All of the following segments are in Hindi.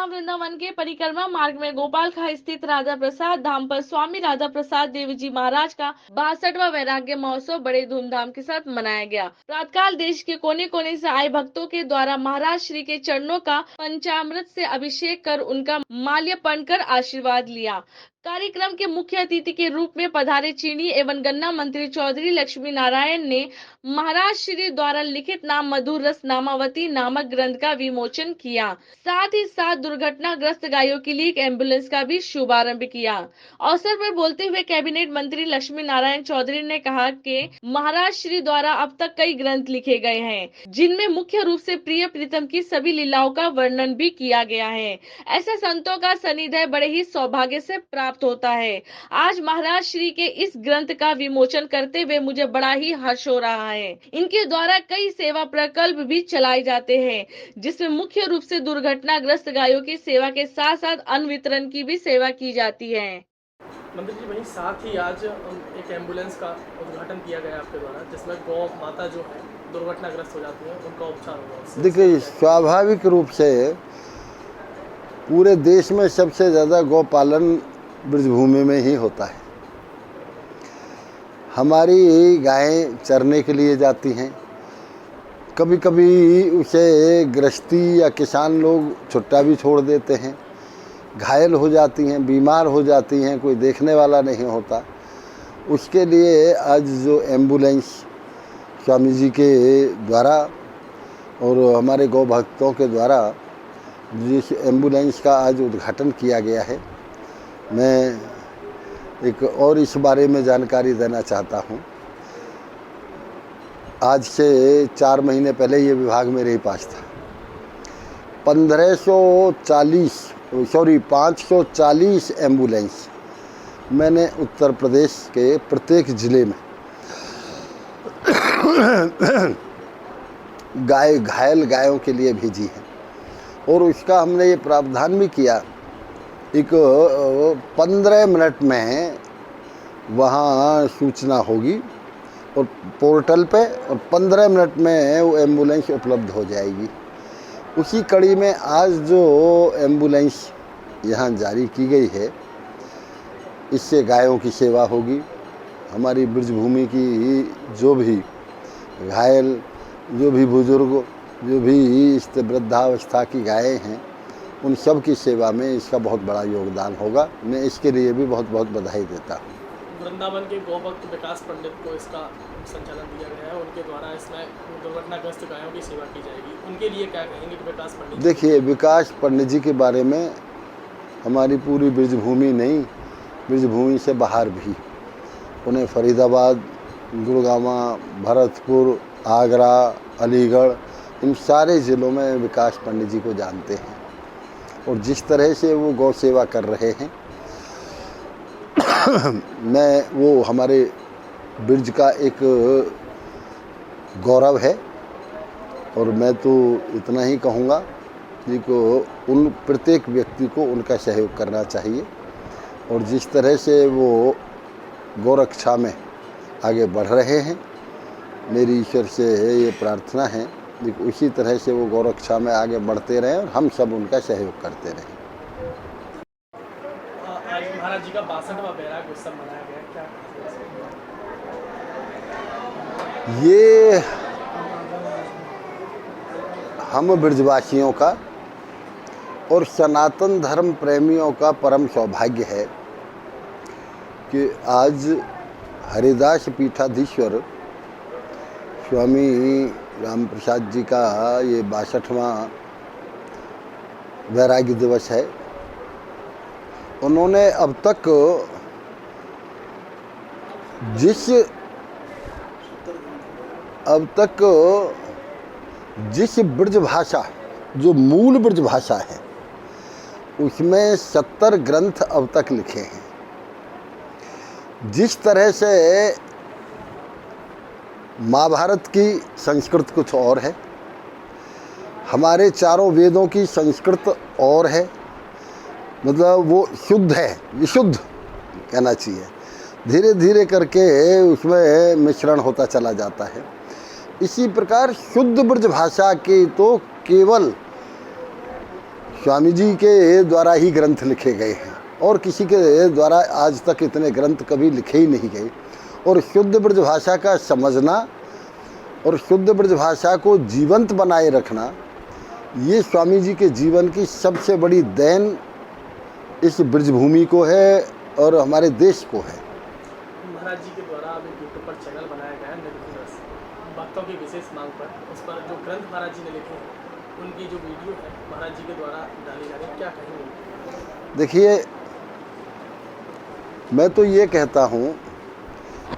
धाम वृंदावन के परिक्रमा मार्ग में गोपाल खां स्थित राजा प्रसाद धाम पर स्वामी राजा प्रसाद देव जी महाराज का 62वां वैराग्य महोत्सव बड़े धूमधाम के साथ मनाया गया। प्रातःकाल देश के कोने कोने से आए भक्तों के द्वारा महाराज श्री के चरणों का पंचामृत से अभिषेक कर उनका माल्यार्पण कर आशीर्वाद लिया। कार्यक्रम के मुख्य अतिथि के रूप में पधारे चीनी एवं गन्ना मंत्री चौधरी लक्ष्मी नारायण ने महाराज श्री द्वारा लिखित नाम मधुर रस नामावती नामक ग्रंथ का विमोचन किया। साथ ही साथ दुर्घटनाग्रस्त गायों के लिए एक एम्बुलेंस का भी शुभारंभ किया। अवसर पर बोलते हुए कैबिनेट मंत्री लक्ष्मी नारायण चौधरी ने कहा कि महाराज श्री द्वारा अब तक कई ग्रंथ लिखे गए हैं, जिनमें मुख्य रूप से प्रिय प्रीतम की सभी लीलाओं का वर्णन भी किया गया है। ऐसे संतों का सानिध्य बड़े ही सौभाग्य से प्राप्त होता है। आज महाराज श्री के इस ग्रंथ का विमोचन करते हुए मुझे बड़ा ही हर्ष हो रहा है। इनके द्वारा कई सेवा प्रकल्प भी चलाए जाते हैं, जिसमें मुख्य रूप से दुर्घटनाग्रस्त गायों की सेवा के साथ साथ अन्न वितरण की भी सेवा की जाती है। मंत्री जी, वहीं साथ ही आज एक एम्बुलेंस का उद्घाटन किया गया आपके द्वारा, जिसमें गौ माता जो है दुर्घटनाग्रस्त हो जाती है, उनका उपचार होगा। देखिए, स्वाभाविक रूप से पूरे देश में सबसे ज़्यादा गौपालन ब्रजभूमि में ही होता है। हमारी गायें चरने के लिए जाती हैं, कभी कभी उसे गृहस्थी या किसान लोग छुट्टा भी छोड़ देते हैं, घायल हो जाती हैं, बीमार हो जाती हैं, कोई देखने वाला नहीं होता। उसके लिए आज जो एम्बुलेंस स्वामी जी के द्वारा और हमारे गौ भक्तों के द्वारा जिस एम्बुलेंस का आज उद्घाटन किया गया है, मैं एक और इस बारे में जानकारी देना चाहता हूँ। आज से 4 महीने पहले ये विभाग मेरे पास था। 540 एम्बुलेंस मैंने उत्तर प्रदेश के प्रत्येक ज़िले में घायल गायों के लिए भेजी है। और उसका हमने ये प्रावधान भी किया, एक 15 मिनट में वहाँ सूचना होगी और पोर्टल पे, और 15 मिनट में वो एम्बुलेंस उपलब्ध हो जाएगी। उसी कड़ी में आज जो एम्बुलेंस यहाँ जारी की गई है, इससे गायों की सेवा होगी। हमारी ब्रजभूमि की जो भी घायल, जो भी बुजुर्ग, जो भी इस वृद्धावस्था की गायें हैं, उन सब की सेवा में इसका बहुत बड़ा योगदान होगा। मैं इसके लिए भी बहुत बहुत बधाई देता हूँ। वृंदावन के गौभक्त विकास पंडित को इसका संचालन दिया गया है, उनके द्वारा इसमें दुर्घटनाग्रस्त गायों की सेवा की जाएगी। उनके लिए क्या कहेंगे कि विकास पंडित? देखिए, विकास पंडित जी के बारे में हमारी पूरी ब्रजभूमि नहीं, ब्रजभूमि से बाहर भी उन्हें फरीदाबाद, गुड़गांव, भरतपुर, आगरा, अलीगढ़, इन सारे ज़िलों में विकास पंडित जी को जानते हैं। और जिस तरह से वो गौ सेवा कर रहे हैं, वो हमारे ब्रज का एक गौरव है। और मैं तो इतना ही कहूँगा कि उन प्रत्येक व्यक्ति को उनका सहयोग करना चाहिए। और जिस तरह से वो गौरक्षा में आगे बढ़ रहे हैं, मेरी ईश्वर से ये प्रार्थना है कि उसी तरह से वो गौरक्षा में आगे बढ़ते रहें और हम सब उनका सहयोग करते रहें। आज महाराज जी का 62वां वैराग्य उत्सव मनाया गया, क्या? ये हम ब्रजवासियों का और सनातन धर्म प्रेमियों का परम सौभाग्य है कि आज हरिदास पीठाधीश्वर स्वामी राम प्रसाद जी का ये 62वां वैराग्य दिवस है। उन्होंने अब तक जिस ब्रज भाषा, जो मूल ब्रज भाषा है, उसमें 70 ग्रंथ अब तक लिखे हैं। जिस तरह से महाभारत की संस्कृत कुछ और है, हमारे चारों वेदों की संस्कृत और है, मतलब वो शुद्ध है, विशुद्ध कहना चाहिए। धीरे धीरे करके उसमें मिश्रण होता चला जाता है। इसी प्रकार शुद्ध ब्रज भाषा की तो केवल स्वामी जी के द्वारा ही ग्रंथ लिखे गए हैं और किसी के द्वारा आज तक इतने ग्रंथ कभी लिखे ही नहीं गए। और शुद्ध ब्रज भाषा का समझना और शुद्ध ब्रज भाषा को जीवंत बनाए रखना, ये स्वामी जी के जीवन की सबसे बड़ी देन इस ब्रजभूमि को है और हमारे देश को है। महाराज जी के द्वारा अब एक यूट्यूब पर चैनल बनाया गया है निर्गुण रस, भक्तों की विशेष मांग पर। उस पर जो ग्रंथ महाराज जी ने लिखे हैं उनकी जो वीडियो है महाराज जी के द्वारा डाली जा रही है, क्या कहेंगे? देखिए, मैं तो ये कहता हूँ,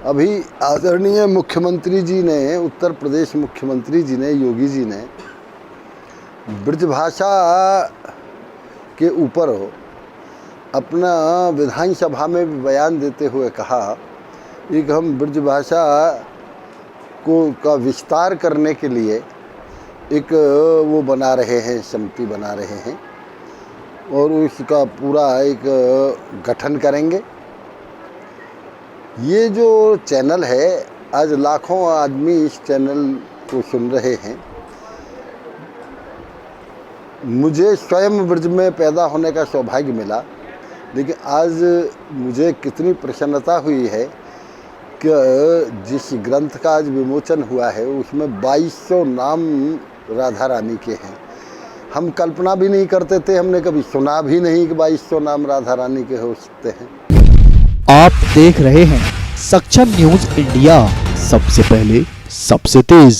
अभी आदरणीय मुख्यमंत्री जी ने, उत्तर प्रदेश मुख्यमंत्री जी ने, योगी जी ने ब्रजभाषा के ऊपर अपना विधानसभा में भी बयान देते हुए कहा कि हम ब्रजभाषा का विस्तार करने के लिए एक वो बना रहे हैं, समिति बना रहे हैं और उसका पूरा एक गठन करेंगे। ये जो चैनल है, आज लाखों आदमी इस चैनल को सुन रहे हैं। मुझे स्वयं ब्रज में पैदा होने का सौभाग्य मिला, लेकिन आज मुझे कितनी प्रसन्नता हुई है कि जिस ग्रंथ का आज विमोचन हुआ है उसमें 2200 नाम राधा रानी के हैं। हम कल्पना भी नहीं करते थे, हमने कभी सुना भी नहीं कि 2200 नाम राधा रानी के हो सकते हैं। आप देख रहे हैं सक्षम न्यूज इंडिया, सबसे पहले सबसे तेज।